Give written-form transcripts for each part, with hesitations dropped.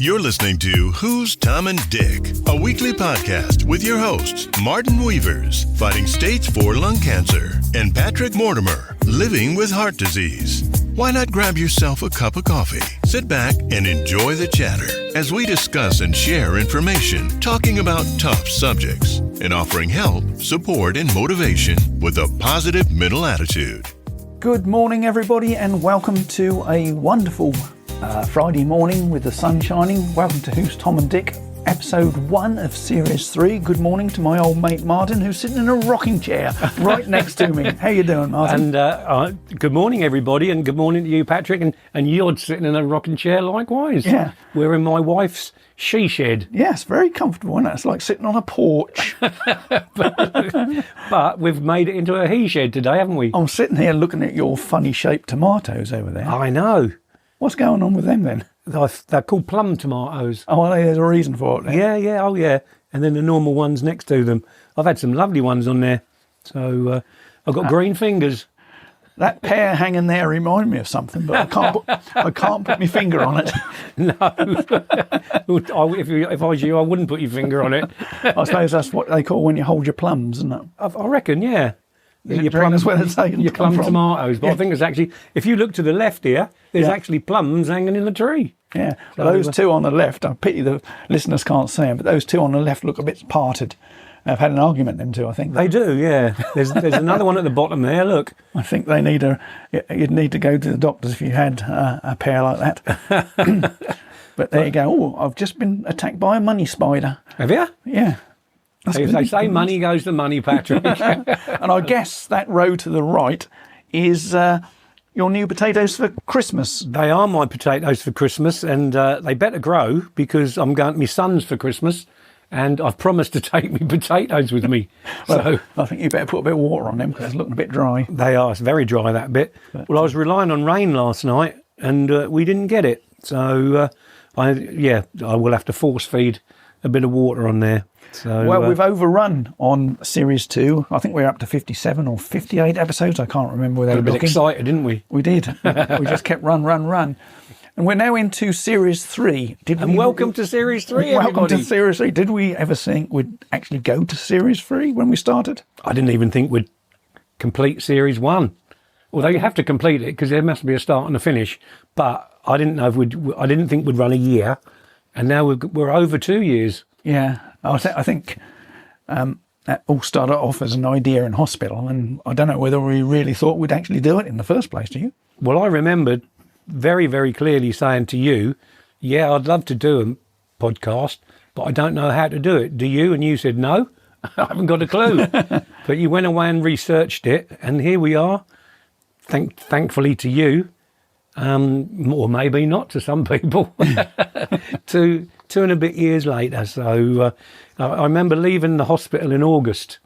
You're listening to Who's Tom and Dick, a weekly podcast with your hosts, Martin Weavers, fighting stage 4 lung cancer, and Patrick Mortimer, living with heart disease. Why not grab yourself a cup of coffee, sit back, and enjoy the chatter as we discuss and share information, talking about tough subjects, and offering help, support, and motivation with a positive mental attitude. Good morning, everybody, and welcome to a wonderful Friday morning with the sun shining. Welcome to Who's Tom and Dick, episode 1 of series 3. Good morning to my old mate Martin, who's sitting in a rocking chair right next to me. How you doing, Martin? And good morning, everybody, and good morning to you, Patrick, and you're sitting in a rocking chair likewise. Yeah. We're in my wife's she shed. Yes, very comfortable, isn't it? It's like sitting on a porch. But we've made it into a he shed today, haven't we? I'm sitting here looking at your funny shaped tomatoes over there. I know. What's going on with them then? They're called plum tomatoes. Oh, well, there's a reason for it then. Yeah. And then the normal ones next to them. I've had some lovely ones on there. So I've got green fingers. That pear hanging there remind me of something, but I can't put my finger on it. No. If I was you, I wouldn't put your finger on it. I suppose that's what they call when you hold your plums, isn't it? I reckon, yeah. Your plums, where your plum tomatoes. But yeah. I think it's actually, if you look to the left here, there's actually plums hanging in the tree. Yeah, so, those two on the left, I pity the listeners can't see them, but those two on the left look a bit parted. I've had an argument, them two, I think. They do, yeah. There's another one at the bottom there, look. I think they you'd need to go to the doctors if you had a pair like that. But there you go. Oh, I've just been attacked by a money spider. Have you? Yeah. If they say money goes to money, Patrick. And I guess that row to the right is your new potatoes for Christmas. They are my potatoes for Christmas, and they better grow because I'm going to my son's for Christmas, and I've promised to take me potatoes with me. Well, so I think you better put a bit of water on them because it's looking a bit dry. They are. It's very dry, that bit. But, well, I was relying on rain last night, and we didn't get it. So, I will have to force feed a bit of water on there. So, well, we've overrun on series 2. I think we're up to 57 or 58 episodes. I can't remember without looking. A bit excited, didn't we? We did. We just kept run. And we're now into series 3. Welcome to series 3, everybody. Welcome to series 3. Did we ever think we'd actually go to series 3 when we started? I didn't even think we'd complete series 1. Although you have to complete it because there must be a start and a finish. But I didn't know I didn't think we'd run a year, and now we're over 2 years. Yeah, I think that all started off as an idea in hospital, and I don't know whether we really thought we'd actually do it in the first place. Do you? Well, I remembered very, very clearly saying to you, yeah, I'd love to do a podcast, but I don't know how to do it. Do you? And you said, no, I haven't got a clue. But you went away and researched it, and here we are, thankfully to you, or maybe not to some people, to 2 and a bit years later. So I remember leaving the hospital in August.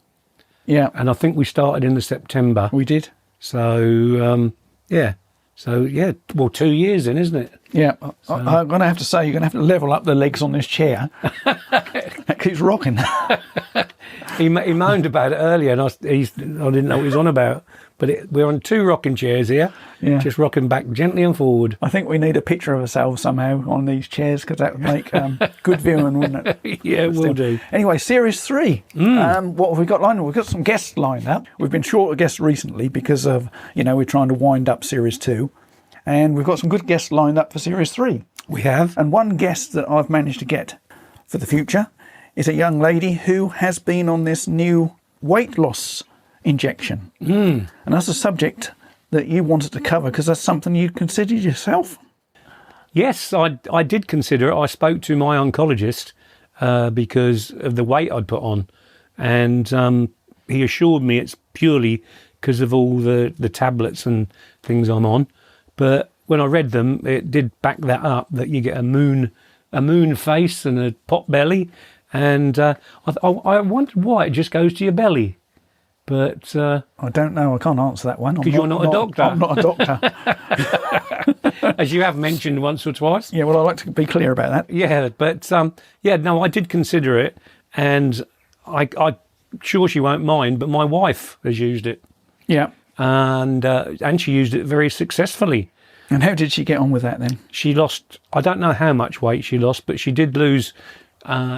Yeah. And I think we started in the September. We did. So, yeah. So, yeah, well, 2 years then, isn't it? Yeah. So, I'm going to have to say, you're going to have to level up the legs on this chair. That keeps rocking. He moaned about it earlier, and I didn't know what he was on about. But we're on 2 rocking chairs here, just rocking back gently and forward. I think we need a picture of ourselves somehow on these chairs because that would make good viewing, wouldn't it? Yeah, it will do. Anyway, series 3. What have we got lined up? We've got some guests lined up. We've been short of guests recently because of, we're trying to wind up series 2. And we've got some good guests lined up for series 3. We have. And one guest that I've managed to get for the future is a young lady who has been on this new weight loss injection. And that's a subject that you wanted to cover because that's something you considered yourself. Yes, I did consider it. I spoke to my oncologist because of the weight I'd put on, and he assured me it's purely because of all the tablets and things I'm on. But when I read them, it did back that up, that you get a moon face and a pot belly, and I wondered why it just goes to your belly. But I don't know. I can't answer that one. Because you're not a doctor. I'm not a doctor. As you have mentioned once or twice. Yeah, well, I like to be clear about that. Yeah, but I did consider it, and I'm sure she won't mind, but my wife has used it. Yeah. And she used it very successfully. And how did she get on with that then? She lost, I don't know how much weight she lost, but she did lose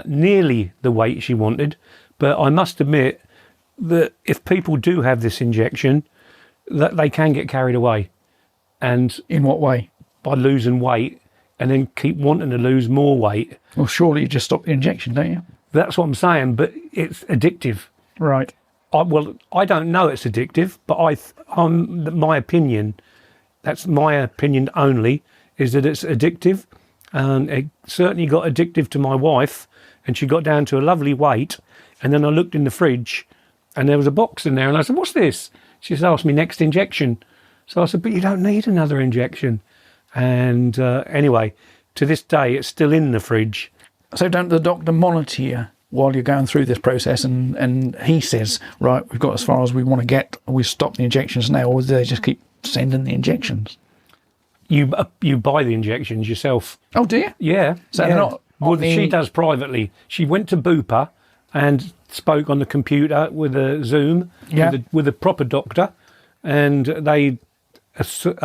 nearly the weight she wanted. But I must admit that if people do have this injection, that they can get carried away. And in what way? By losing weight and then keep wanting to lose more weight. Well, surely you just stop the injection, don't you? That's what I'm saying, but it's addictive. Right. I don't know it's addictive, but my opinion, that's my opinion only, is that it's addictive. It certainly got addictive to my wife, and she got down to a lovely weight. And then I looked in the fridge, and there was a box in there, and I said, "What's this?" She said, "Ask me next injection." So I said, "But you don't need another injection." And anyway, to this day, it's still in the fridge. So don't the doctor monitor you while you're going through this process, and he says, right, we've got as far as we want to get, we stop the injections now, or do they just keep sending the injections? You buy the injections yourself. Oh, do you? Yeah. So yeah. they're not... She does privately. She went to Bupa and spoke on the computer with a Zoom with a proper doctor, and they assured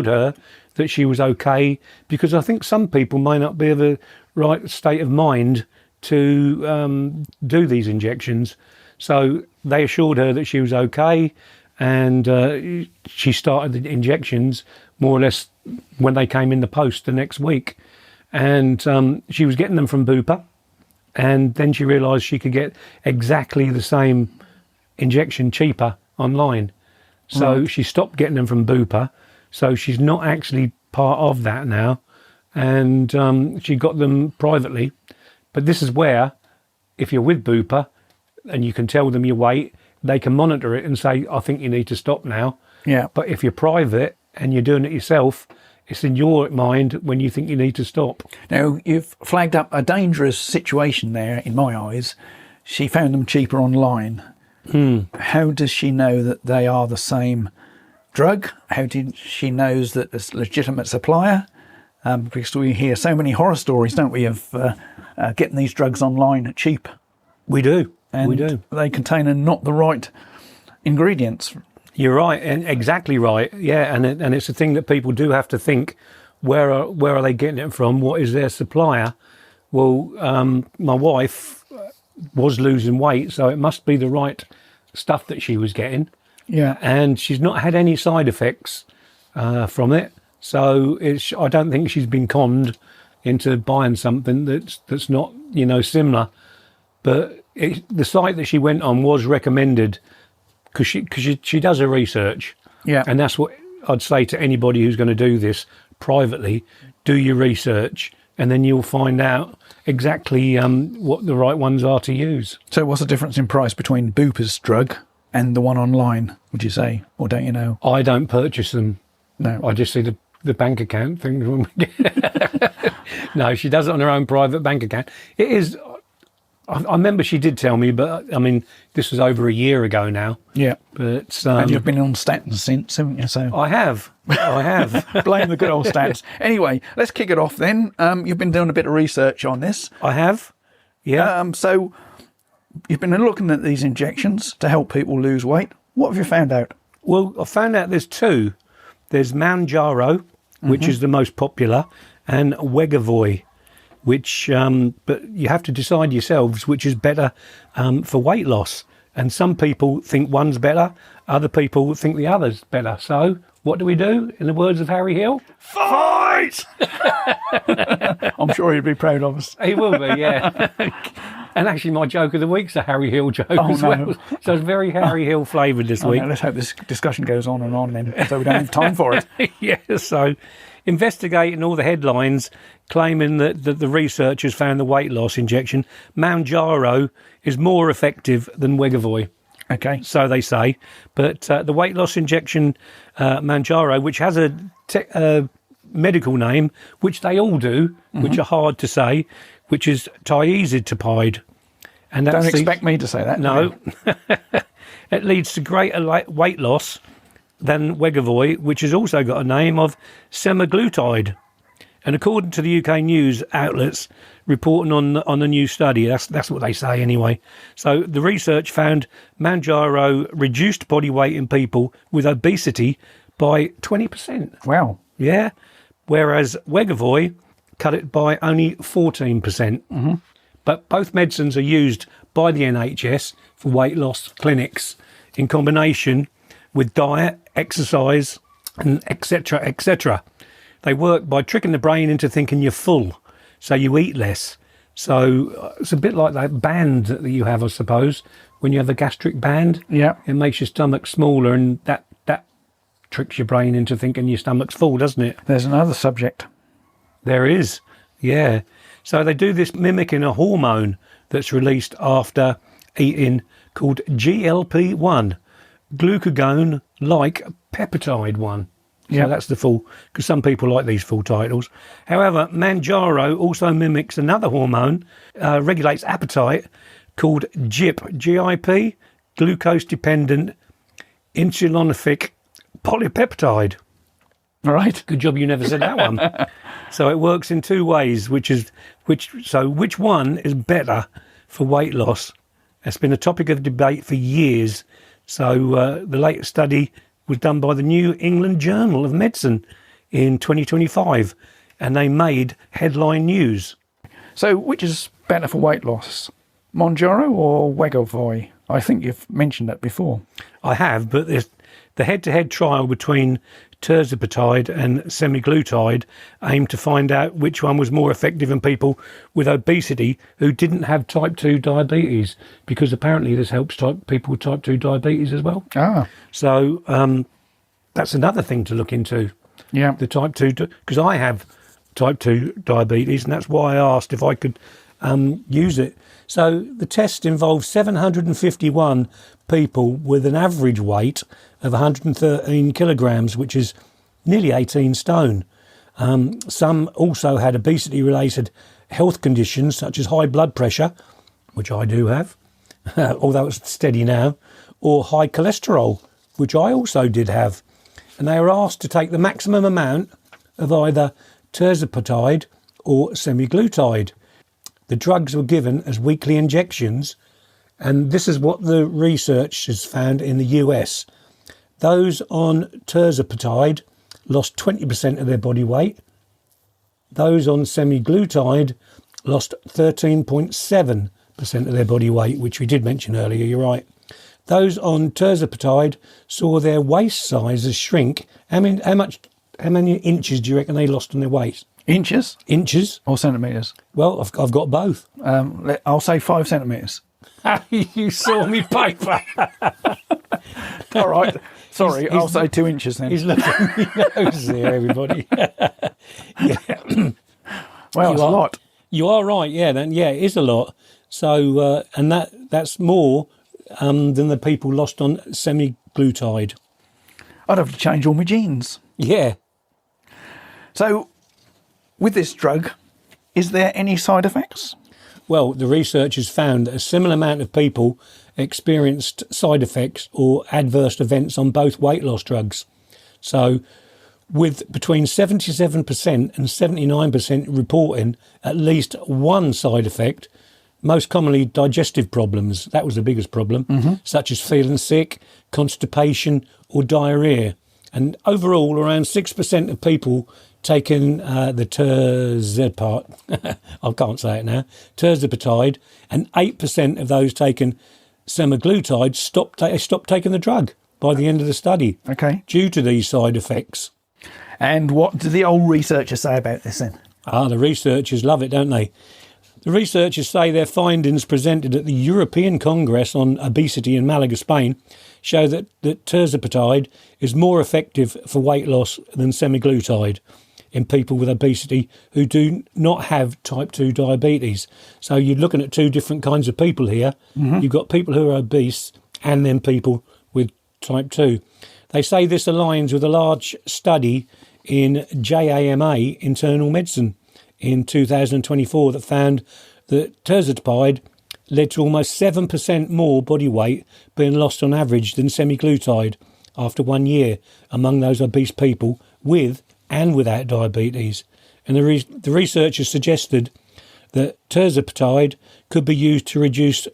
her that she was okay, because I think some people may not be of a right state of mind to do these injections. So they assured her that she was okay, and she started the injections more or less when they came in the post the next week. And she was getting them from Bupa, and then she realised she could get exactly the same injection cheaper online. So she stopped getting them from Bupa. So she's not actually part of that now. And she got them privately. But this is where, if you're with Bupa and you can tell them your weight, they can monitor it and say, I think you need to stop now. Yeah. But if you're private and you're doing it yourself, it's in your mind when you think you need to stop. Now, you've flagged up a dangerous situation there, in my eyes. She found them cheaper online. How does she know that they are the same drug? How did she knows that it's a legitimate supplier? Because we hear so many horror stories, don't we, of getting these drugs online cheap. We do. And we do. They contain not the right ingredients. You're right, and exactly right. Yeah, and it's a thing that people do have to think: where are they getting it from? What is their supplier? Well, my wife was losing weight, so it must be the right stuff that she was getting. Yeah, and she's not had any side effects from it. So I don't think she's been conned into buying something that's not similar. But the site that she went on was recommended because she does her research. Yeah, and that's what I'd say to anybody who's going to do this privately: do your research, and then you'll find out exactly what the right ones are to use. So what's the difference in price between Bupa's drug and the one online, would you say? Or don't you know? I don't purchase them. No. I just see the bank account thing. No, she does it on her own private bank account. It is... I remember she did tell me, but I mean, this was over a year ago now. Yeah. But and you've been on statins since, haven't you? So I have. Blame the good old statins. Anyway, let's kick it off then. You've been doing a bit of research on this. I have. Yeah. So you've been looking at these injections to help people lose weight. What have you found out? Well, I found out there's two. There's Mounjaro, which is the most popular, and Wegovy, which, but you have to decide yourselves which is better for weight loss. And some people think one's better, other people think the other's better. So what do we do, in the words of Harry Hill? Fight! I'm sure he'd be proud of us. He will be, yeah. And actually, my joke of the week's a Harry Hill joke as well. So it's very Harry Hill flavoured this week. No, let's hope this discussion goes on and on then, so we don't have time for it. Yeah, so investigating all the headlines claiming that the researchers found the weight loss injection, Mounjaro, is more effective than Wegovy. Okay. So they say. But the weight loss injection, Mounjaro, which has a medical name, which they all do, which are hard to say, which is tiazidapide. And don't expect me to say that. No. It leads to greater weight loss than Wegovy, which has also got a name of semaglutide. And according to the UK news outlets reporting on the new study, that's what they say anyway. So the research found Mounjaro reduced body weight in people with obesity by 20%. Wow. Yeah. Whereas Wegovy cut it by only 14%. Mm-hmm. But both medicines are used by the NHS for weight loss clinics in combination with diet, exercise, and etc., etc. They work by tricking the brain into thinking you're full, so you eat less. So it's a bit like that band that you have, I suppose, when you have a gastric band. Yeah. It makes your stomach smaller, and that tricks your brain into thinking your stomach's full, doesn't it? There's another subject. There is, yeah. So they do this mimicking a hormone that's released after eating called GLP-1, glucagon-like peptide 1. Yeah, So that's the full, because some people like these full titles. However, Manjaro also mimics another hormone, regulates appetite, called GIP, glucose-dependent insulinific polypeptide. All right. Good job you never said that one. So it works in two ways, which one is better for weight loss? That's been a topic of debate for years. So the latest study was done by the New England Journal of Medicine in 2025, and they made headline news. So which is better for weight loss, Mounjaro or Wegovy? I think you've mentioned that before. I have, but the head-to-head trial between tirzepatide and semaglutide aimed to find out which one was more effective in people with obesity who didn't have type 2 diabetes, because apparently this helps people with type 2 diabetes as well. So that's another thing to look into. Yeah. The type 2, because I have type 2 diabetes, and that's why I asked if I could use it. So the test involved 751 people with an average weight of 113 kilograms, which is nearly 18 stone. Some also had obesity-related health conditions such as high blood pressure, which I do have, although it's steady now, or high cholesterol, which I also did have. And they were asked to take the maximum amount of either tirzepatide or semaglutide. The drugs were given as weekly injections, and this is what the research has found in the US. Those on tirzepatide lost 20% of their body weight. Those on semaglutide lost 13.7% of their body weight, which we did mention earlier, you're right. Those on tirzepatide saw their waist sizes shrink. How many inches do you reckon they lost on their waist? Inches? Inches? Or centimetres? Well, I've got both. I'll say 5 centimetres. You saw me paper. All right. Sorry, I'll say 2 inches then. He's looking at me nose there, everybody. Yeah. Well, it's a lot. You are right, yeah. Then, yeah, it is a lot. So, and that's more than the people lost on semaglutide. I'd have to change all my genes. Yeah. So, with this drug, is there any side effects? Well, the researchers found that a similar amount of people experienced side effects or adverse events on both weight loss drugs. So, with between 77% and 79% reporting at least one side effect, most commonly digestive problems, that was the biggest problem, such as feeling sick, constipation or diarrhoea. And overall, around 6% of people taking the tirzepatide, I can't say it now, tirzepatide, and 8% of those taking semaglutide stopped taking the drug by the end of the study. Okay. Due to these side effects. And what do the old researchers say about this then? The researchers love it, don't they? The researchers say their findings presented at the European Congress on Obesity in Malaga, Spain, show that tirzepatide is more effective for weight loss than semaglutide in people with obesity who do not have type 2 diabetes. So you're looking at two different kinds of people here. You've got people who are obese and then people with type 2. They say this aligns with a large study in JAMA Internal Medicine in 2024 that found that tirzepatide led to almost 7% more body weight being lost on average than semaglutide after 1 year among those obese people with and without diabetes. And the researchers suggested that tirzepatide could be used to reduce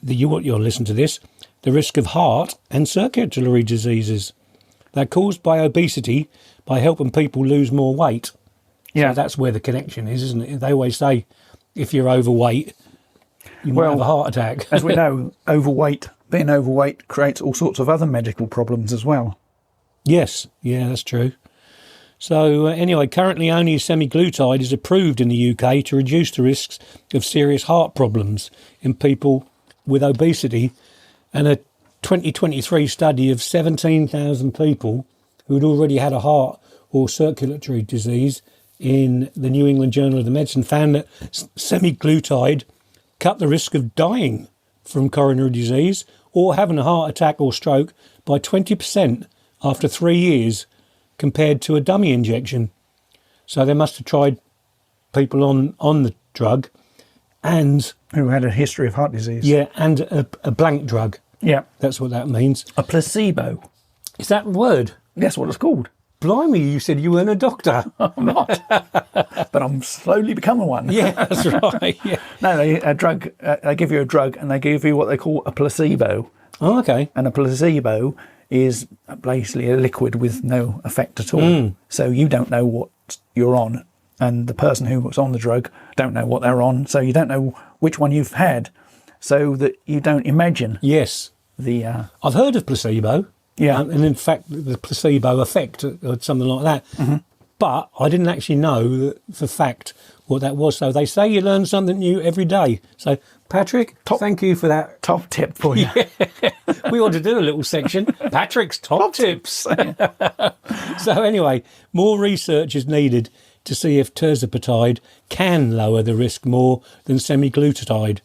you'll listen to this, the risk of heart and circulatory diseases. They're caused by obesity by helping people lose more weight. Yeah. So that's where the connection is, isn't it? They always say if you're overweight, you might have a heart attack. As we know, being overweight creates all sorts of other medical problems as well. Yes, yeah, that's true. So anyway, currently only semaglutide is approved in the UK to reduce the risks of serious heart problems in people with obesity. And a 2023 study of 17,000 people who had already had a heart or circulatory disease in the New England Journal of Medicine found that semaglutide cut the risk of dying from coronary disease or having a heart attack or stroke by 20% after 3 years compared to a dummy injection. So they must have tried people on the drug and... Who had a history of heart disease. Yeah, and a blank drug. Yeah. That's what that means. A placebo. Is that a word? That's what it's called. Blimey, you said you weren't a doctor. I'm not. But I'm slowly becoming one. Yeah, that's right. Yeah. No, they give you a drug and they give you what they call a placebo. Oh, okay. And a placebo is basically a liquid with no effect at all. So you don't know what you're on, and the person who was on the drug don't know what they're on, so you don't know which one you've had, so that you don't imagine. Yes. I've heard of placebo. Yeah. And in fact, the placebo effect or something like that. Mm-hmm. But I didn't actually know for fact what that was. So they say you learn something new every day. So, Patrick, thank you for that. Top tip for you. Yeah. We ought to do a little section. Patrick's top tips. So anyway, more research is needed to see if tirzepatide can lower the risk more than semaglutide.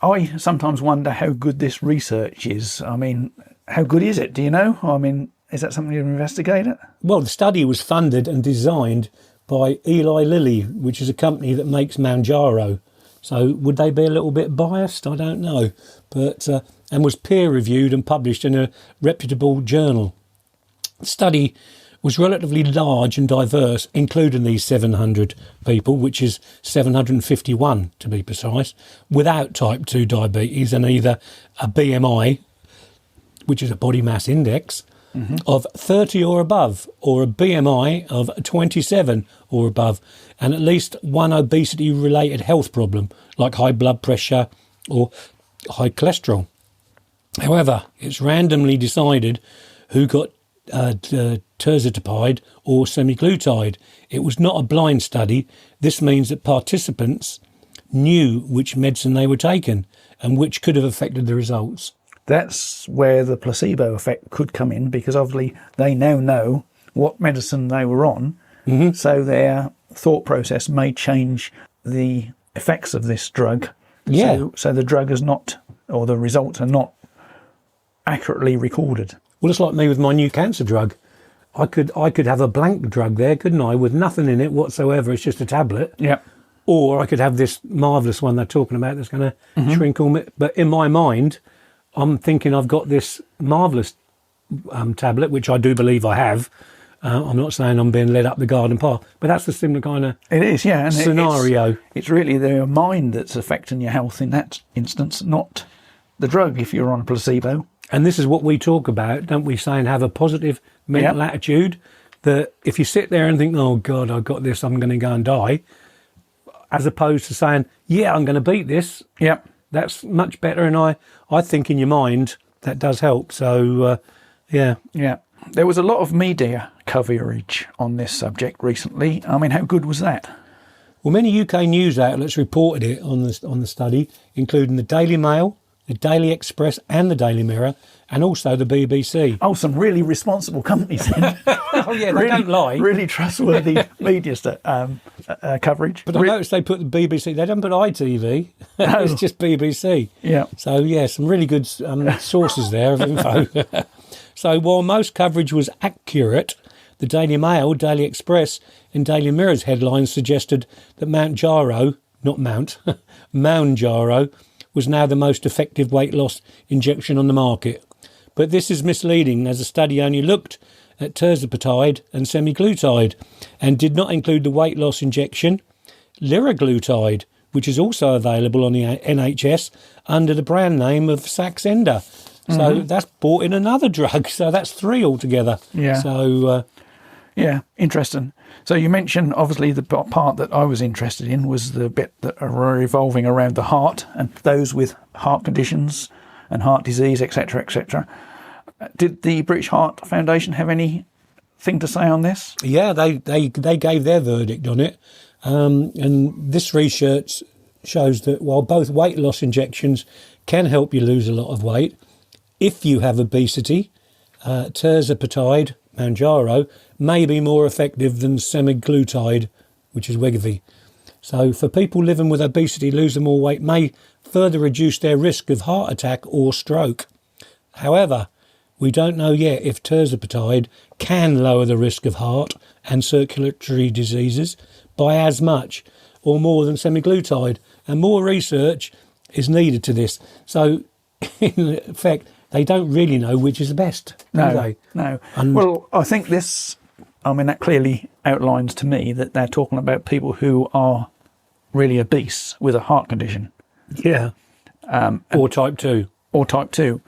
I sometimes wonder how good this research is. I mean, how good is it? Do you know? I mean, is that something you've investigated? Well, the study was funded and designed by Eli Lilly, which is a company that makes Mounjaro. So would they be a little bit biased? I don't know. But and was peer-reviewed and published in a reputable journal. The study was relatively large and diverse, including these 700 people, which is 751 to be precise, without type 2 diabetes and either a BMI, which is a body mass index, of 30 or above, or a BMI of 27 or above, and at least one obesity-related health problem, like high blood pressure or high cholesterol. However, it's randomly decided who got tirzepatide or semaglutide. It was not a blind study. This means that participants knew which medicine they were taking and which could have affected the results. That's where the placebo effect could come in, because obviously they now know what medicine they were on, so their thought process may change the effects of this drug. Yeah. So the drug is not, or the results are not accurately recorded. Well, it's like me with my new cancer drug. I could have a blank drug there, couldn't I, with nothing in it whatsoever. It's just a tablet. Yeah. Or I could have this marvellous one they're talking about that's going to shrink all. But in my mind, I'm thinking I've got this marvellous tablet, which I do believe I have. I'm not saying I'm being led up the garden path, but that's the similar kind of it is, yeah, and scenario. It's really the mind that's affecting your health in that instance, not the drug if you're on a placebo. And this is what we talk about, don't we, saying have a positive mental attitude, that if you sit there and think, oh, God, I've got this, I'm going to go and die, as opposed to saying, yeah, I'm going to beat this. Yeah. That's much better, and I think in your mind that does help. So, yeah. Yeah. There was a lot of media coverage on this subject recently. I mean, how good was that? Well, many UK news outlets reported it on the study, including the Daily Mail, the Daily Express and the Daily Mirror, and also the BBC. Oh, some really responsible companies then. Oh, yeah, they don't lie. Really trustworthy media coverage. But I noticed they put the BBC, they don't put ITV, No. It's just BBC. Yeah. So, yeah, some really good sources there of info. So while most coverage was accurate, the Daily Mail, Daily Express and Daily Mirror's headlines suggested that Mounjaro was now the most effective weight loss injection on the market. But this is misleading, as the study only looked at tirzepatide and semaglutide and did not include the weight loss injection liraglutide, which is also available on the NHS under the brand name of Saxenda. So that's brought in another drug. So that's 3 altogether. Yeah. So, Yeah, interesting. So you mentioned, obviously, the part that I was interested in was the bit that are revolving around the heart and those with heart conditions and heart disease, etc., etc. Did the British Heart Foundation have anything to say on this? yeah, they gave their verdict on it. And this research shows that while both weight loss injections can help you lose a lot of weight, if you have obesity, tirzepatide, Mounjaro, may be more effective than semaglutide, which is Wegovy. So for people living with obesity, losing more weight may further reduce their risk of heart attack or stroke. However, we don't know yet if tirzepatide can lower the risk of heart and circulatory diseases by as much or more than semaglutide, and more research is needed to this. So, in effect, they don't really know which is the best, do they? No. And Well, I think that clearly outlines to me that they're talking about people who are really obese with a heart condition. yeah, or type 2. Or type 2.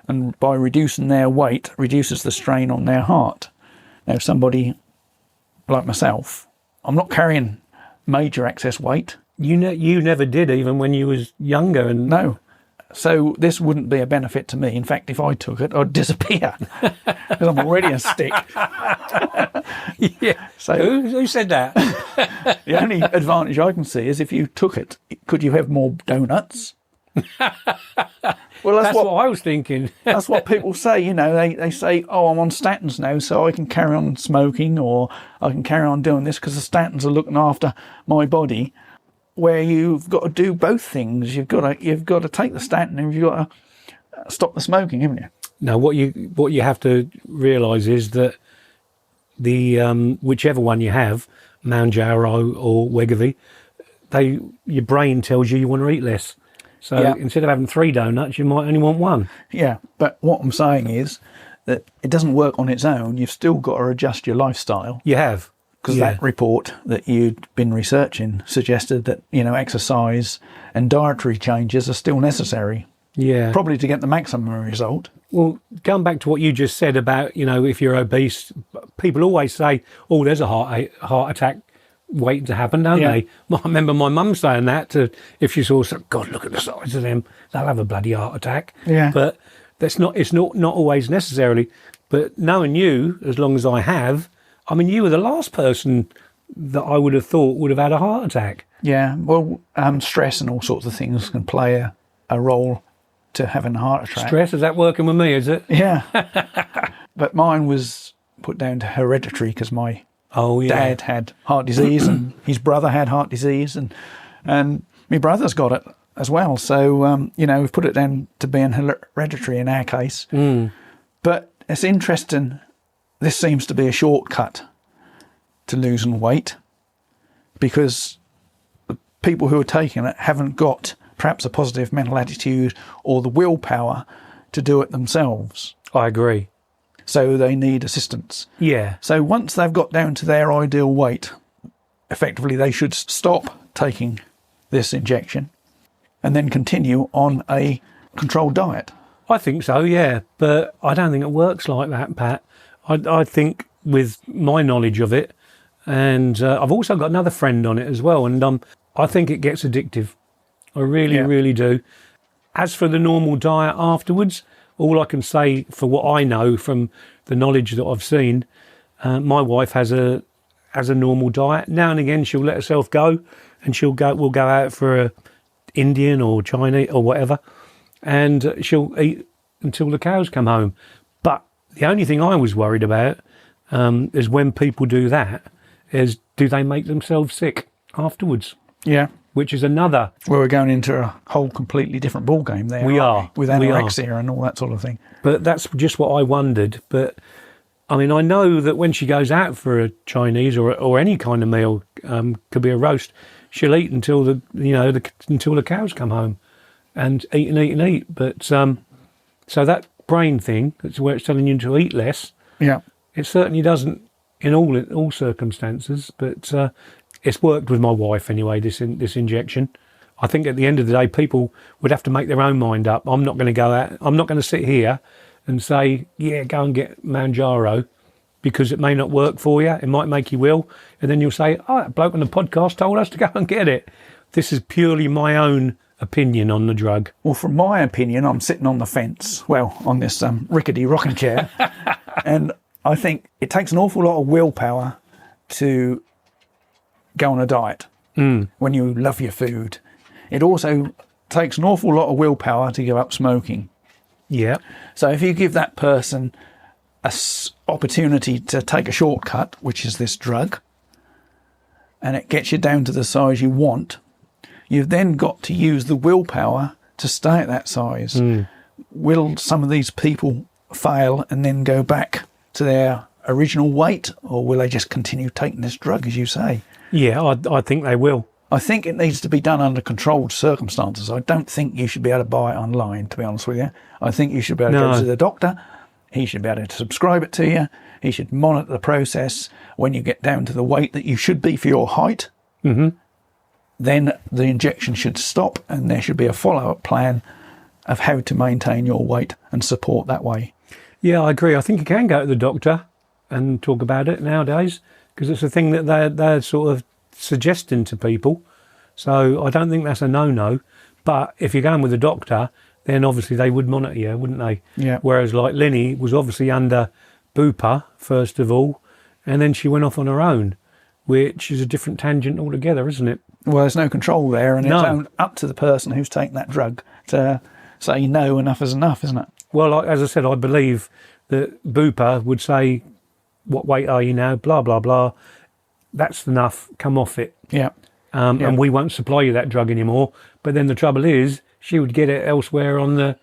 And by reducing their weight, reduces the strain on their heart. Now, somebody like myself, I'm not carrying major excess weight. You never did, even when you was younger. And No. So this wouldn't be a benefit to me. In fact, if I took it, I'd disappear because I'm already a stick. yeah. So Who said that? the only advantage I can see is if you took it, could you have more donuts? Well, That's what I was thinking. that's what people say. You know, they say, "Oh, I'm on statins now, so I can carry on smoking, or I can carry on doing this because the statins are looking after my body." Where you've got to do both things. You've got to take the statin and you've got to stop the smoking, haven't you? Now, what you have to realise is that the whichever one you have, Mounjaro or Wegovy, your brain tells you want to eat less. So Yeah. instead of having 3 donuts, you might only want 1. Yeah, but what I'm saying is that it doesn't work on its own. You've still got to adjust your lifestyle. You have. Because that report that you'd been researching suggested that, exercise and dietary changes are still necessary, Yeah. probably to get the maximum result. Well, going back to what you just said about, if you're obese, people always say, oh, there's a heart attack waiting to happen, don't they? I remember my mum saying that if she saw, God, look at the size of them, they'll have a bloody heart attack. Yeah. But it's not always necessarily. But knowing you, as long as I have, you were the last person that I would have thought would have had a heart attack. Yeah, well, stress and all sorts of things can play a role to having a heart attack. Stress, is that working with me, is it? Yeah. But mine was put down to hereditary because my dad had heart disease and his brother had heart disease and my brother's got it as well. So, we've put it down to being hereditary in our case. But it's interesting. This seems to be a shortcut to losing weight because the people who are taking it haven't got perhaps a positive mental attitude or the willpower to do it themselves. I agree. So they need assistance. Yeah. So once they've got down to their ideal weight, effectively they should stop taking this injection and then continue on a controlled diet. I think so, yeah. But I don't think it works like that, Pat. I think with my knowledge of it, and I've also got another friend on it as well, and I think it gets addictive. I really, really do. As for the normal diet afterwards, all I can say for what I know from the knowledge that I've seen, my wife has a normal diet. Now and again, she'll let herself go, and we'll go out for a Indian or Chinese or whatever, and she'll eat until the cows come home. But the only thing I was worried about is when people do that, is do they make themselves sick afterwards? Yeah. Which is another... Well, we're going into a whole completely different ballgame there. We are. With anorexia and all that sort of thing. But that's just what I wondered. But, I know that when she goes out for a Chinese or any kind of meal, could be a roast, she'll eat until until the cows come home and eat and eat and eat. But, so that brain thing, that's where it's telling you to eat less. Yeah. It certainly doesn't in all circumstances, but it's worked with my wife anyway, this injection. I think at the end of the day, people would have to make their own mind up. I'm not going to sit here and say, yeah, go and get Manjaro, because it may not work for you. It might make you ill. And then you'll say, oh, that bloke on the podcast told us to go and get it. This is purely my own opinion on the drug. Well, from my opinion, I'm sitting on the fence, on this rickety rocking chair. And I think it takes an awful lot of willpower to go on a diet when you love your food. It also takes an awful lot of willpower to give up smoking. Yeah. So if you give that person an opportunity to take a shortcut, which is this drug, and it gets you down to the size you want, you've then got to use the willpower to stay at that size. Will some of these people fail and then go back to their original weight, or will they just continue taking this drug, as you say? Yeah, I think they will. I think it needs to be done under controlled circumstances. I don't think you should be able to buy it online, to be honest with you. I think you should be able to go to the doctor. He should be able to subscribe it to you. He should monitor the process. When you get down to the weight that you should be for your height, then the injection should stop, and there should be a follow-up plan of how to maintain your weight and support that way. Yeah, I agree. I think you can go to the doctor and talk about it nowadays, because it's a thing that they're sort of suggesting to people. So I don't think that's a no-no. But if you're going with a doctor, then obviously they would monitor you, wouldn't they? Yeah. Whereas like Linny was obviously under Bupa, first of all, and then she went off on her own, which is a different tangent altogether, isn't it? Well, there's no control there, and it's up to the person who's taking that drug to say, no, enough is enough, isn't it? Well, as I said, I believe that Bupa would say, what weight are you now? Blah, blah, blah. That's enough. Come off it. Yeah. And we won't supply you that drug anymore. But then the trouble is, she would get it elsewhere on the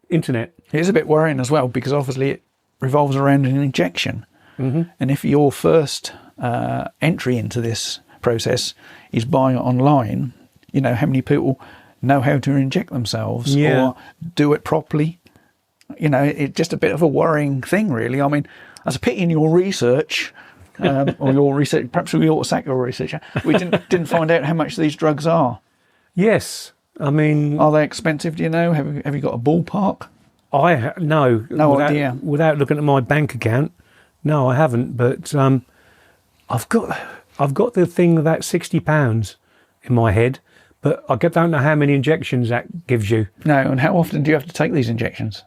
internet. It is a bit worrying as well, because obviously it revolves around an injection. And if your first entry into this process is buying it online, you know, how many people know how to inject themselves or do it properly? You know, it's just a bit of a worrying thing, really. I mean, that's a pity in your research, or your research, perhaps we ought to sack your researcher. We didn't find out how much these drugs are. Yes. I mean... Are they expensive, do you know? Have you got a ballpark? No idea. Without looking at my bank account, no, I haven't. But I've got the thing about £60 in my head, but I don't know how many injections that gives you. No, and how often do you have to take these injections?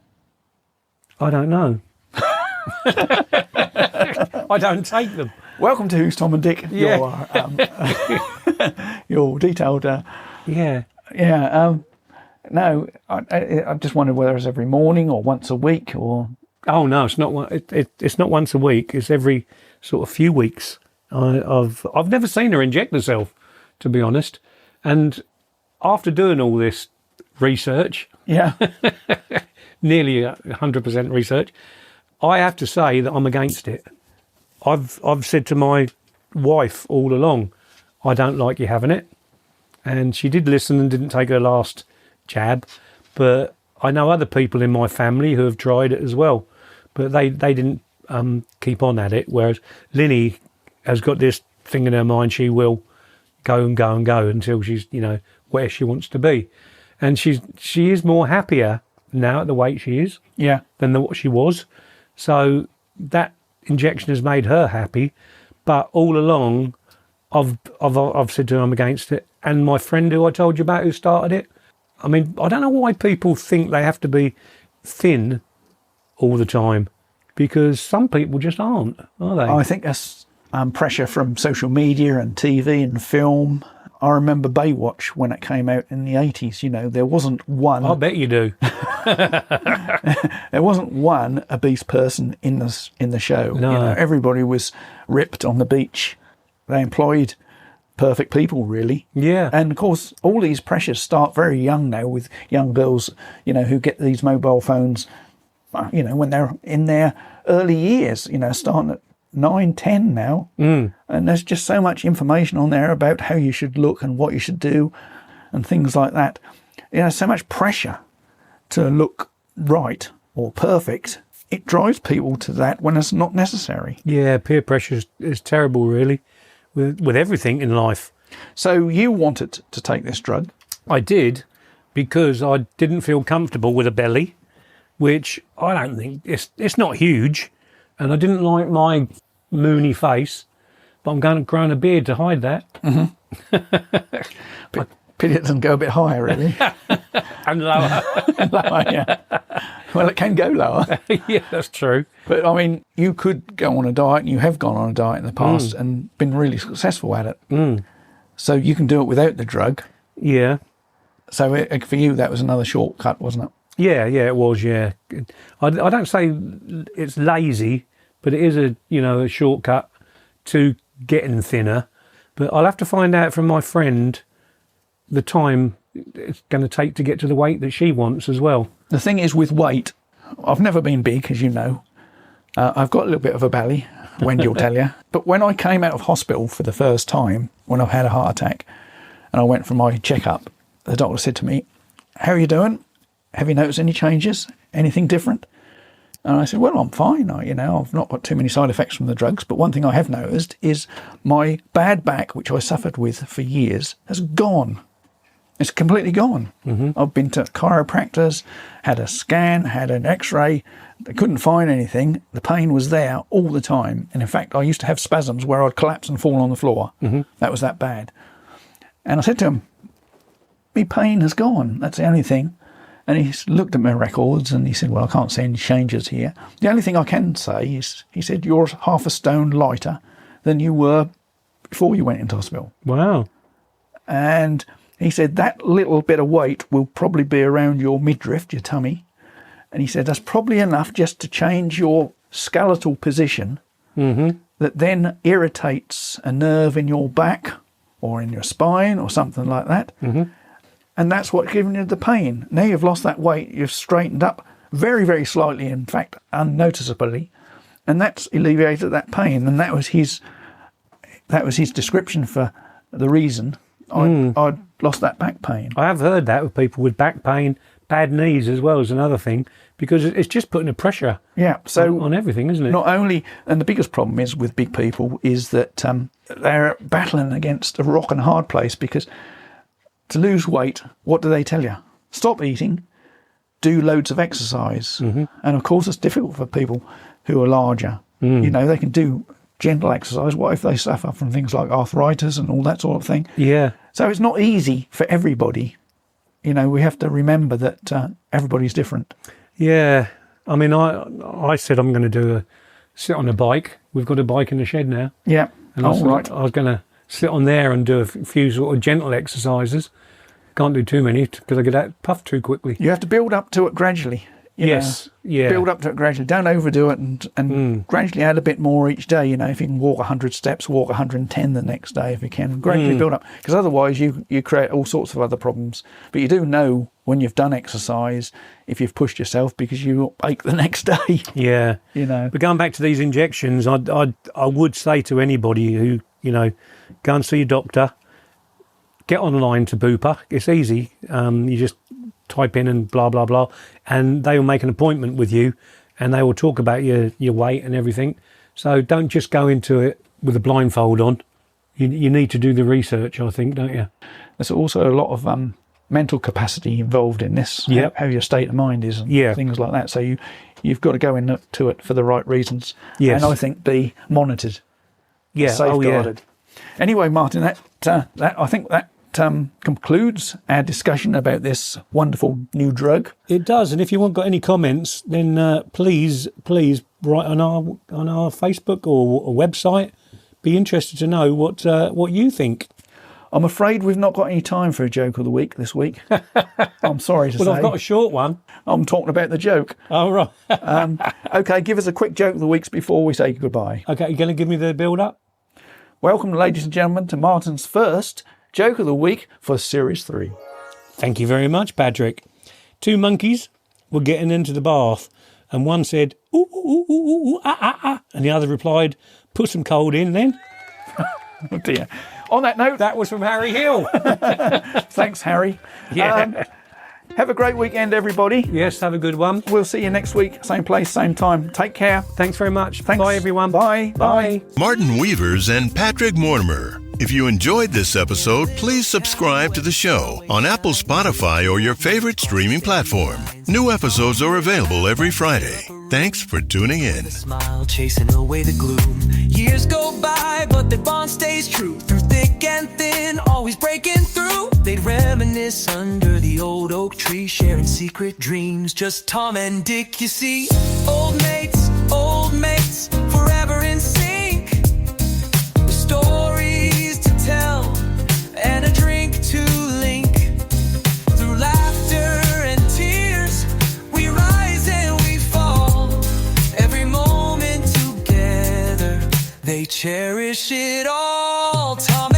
I don't know. I don't take them. Welcome to Who's Tom and Dick. Yeah. Your detailed... No, I just wondered whether it's every morning or once a week or... Oh, no, it's not. It's not once a week. It's every sort of few weeks. I've never seen her inject herself, to be honest. And after doing all this research... Yeah. nearly 100% research, I have to say that I'm against it. I've said to my wife all along, I don't like you having it. And she did listen and didn't take her last jab. But I know other people in my family who have tried it as well. But they didn't keep on at it. Whereas Linny has got this thing in her mind, she will go and go and go until she's, you know, where she wants to be. And she is more happier now at the weight she is than what she was. So that injection has made her happy. But all along, I've said to her I'm against it. And my friend who I told you about who started it, I mean, I don't know why people think they have to be thin all the time, because some people just aren't, are they? I think that's pressure from social media and TV and film. I remember Baywatch when it came out in the 80s. You know, there wasn't one... I bet you do. There wasn't one obese person in the show. No. You know, everybody was ripped on the beach. They employed perfect people, really. Yeah. And, of course, all these pressures start very young now with young girls, you know, who get these mobile phones, you know, when they're in their early years, you know, starting at 9, 10 now. And there's just so much information on there about how you should look and what you should do and things like that. You know, so much pressure to look right or perfect. It drives people to that when it's not necessary. Yeah, peer pressure is terrible, really, with everything in life. So you wanted to take this drug. I did, because I didn't feel comfortable with a belly, which I don't think, it's not huge, and I didn't like my moony face, but I'm going to grow a beard to hide that. Pity it doesn't go a bit higher, really. And lower. Lower, yeah. Well, it can go lower. Yeah, that's true. But, I mean, you could go on a diet, and you have gone on a diet in the past and been really successful at it. So you can do it without the drug. Yeah. So for you, that was another shortcut, wasn't it? Yeah, it was, yeah. I don't say it's lazy, but it is a shortcut to getting thinner. But I'll have to find out from my friend the time it's going to take to get to the weight that she wants as well. The thing is with weight, I've never been big, as you know. I've got a little bit of a belly, Wendy will tell you. But when I came out of hospital for the first time, when I've had a heart attack, and I went for my checkup, the doctor said to me, "How are you doing? Have you noticed any changes? Anything different?" And I said, "Well, I'm fine. I've not got too many side effects from the drugs. But one thing I have noticed is my bad back, which I suffered with for years, has gone. It's completely gone. I've been to chiropractors, had a scan, had an x-ray. They couldn't find anything. The pain was there all the time. And in fact, I used to have spasms where I'd collapse and fall on the floor. That was that bad. And I said to him, my pain has gone. That's the only thing." And he looked at my records and he said, "Well, I can't see any changes here. The only thing I can say is," he said, "you're half a stone lighter than you were before you went into hospital." Wow. And he said, "That little bit of weight will probably be around your midriff, your tummy." And he said, "That's probably enough just to change your skeletal position that then irritates a nerve in your back or in your spine or something like that. And that's what's giving you the pain. Now you've lost that weight, you've straightened up very, very slightly, in fact, unnoticeably, and that's alleviated that pain." And that was his description for the reason I'd lost that back pain. I have heard that with people with back pain, bad knees as well as another thing, because it's just putting a pressure on everything, isn't it? Not only, and the biggest problem is with big people is that they're battling against a rock and a hard place, because to lose weight, what do they tell you? Stop eating, do loads of exercise. And of course it's difficult for people who are larger. They can do gentle exercise. What if they suffer from things like arthritis and all that sort of thing? Yeah. So it's not easy for everybody. We have to remember that everybody's different. Yeah. I mean, I said I'm going to sit on a bike. We've got a bike in the shed now. Yeah. And I was going to sit on there and do a few sort of gentle exercises. Can't do too many because I get out puffed too quickly. You have to build up to it gradually. Yes, yeah. Build up to it gradually. Don't overdo it and gradually add a bit more each day. If you can walk 100 steps, walk 110 the next day if you can. Gradually build up. Because otherwise you create all sorts of other problems. But you do know when you've done exercise, if you've pushed yourself, because you ache the next day. Yeah. But going back to these injections, I would say to anybody who, go and see your doctor, get online to Bupa. It's easy. You just type in and blah, blah, blah, and they will make an appointment with you and they will talk about your weight and everything. So don't just go into it with a blindfold on. You need to do the research, I think, don't you? There's also a lot of mental capacity involved in this, how your state of mind is and things like that. So you've got to go into it for the right reasons. Yes. And I think be monitored, safeguarded. Anyway, Martin, I think that concludes our discussion about this wonderful new drug. It does, and if you want got any comments, then please write on our Facebook or website. Be interested to know what you think. I'm afraid we've not got any time for a joke of the week this week. I'm sorry to say. Well, I've got a short one. I'm talking about the joke. Oh, right. Okay, give us a quick joke of the week before we say goodbye. Okay, you're going to give me the build-up? Welcome, ladies and gentlemen, to Martin's first joke of the week for Series 3. Thank you very much, Patrick. 2 monkeys were getting into the bath, and one said, "Ooh, ooh, ooh, ooh, ah, ah, ah," and the other replied, "Put some cold in, then." Oh, dear. On that note... That was from Harry Hill. Thanks, Harry. Yeah. Have a great weekend, everybody. Yes, have a good one. We'll see you next week, same place, same time. Take care. Thanks very much. Thanks. Bye, everyone. Bye. Bye. Martin Weavers and Patrick Mortimer. If you enjoyed this episode, please subscribe to the show on Apple, Spotify, or your favorite streaming platform. New episodes are available every Friday. Thanks for tuning in. Smile chasing away the gloom. Years go by, but their bond stays true. Through thick and thin, always breaking through. They'd reminisce under the old oak tree, sharing secret dreams. Just Tom and Dick, you see. Old mates, forever in sync. Stories to tell and a drink to link. Through laughter and tears, we rise and we fall. Every moment together, they cherish it all. Tom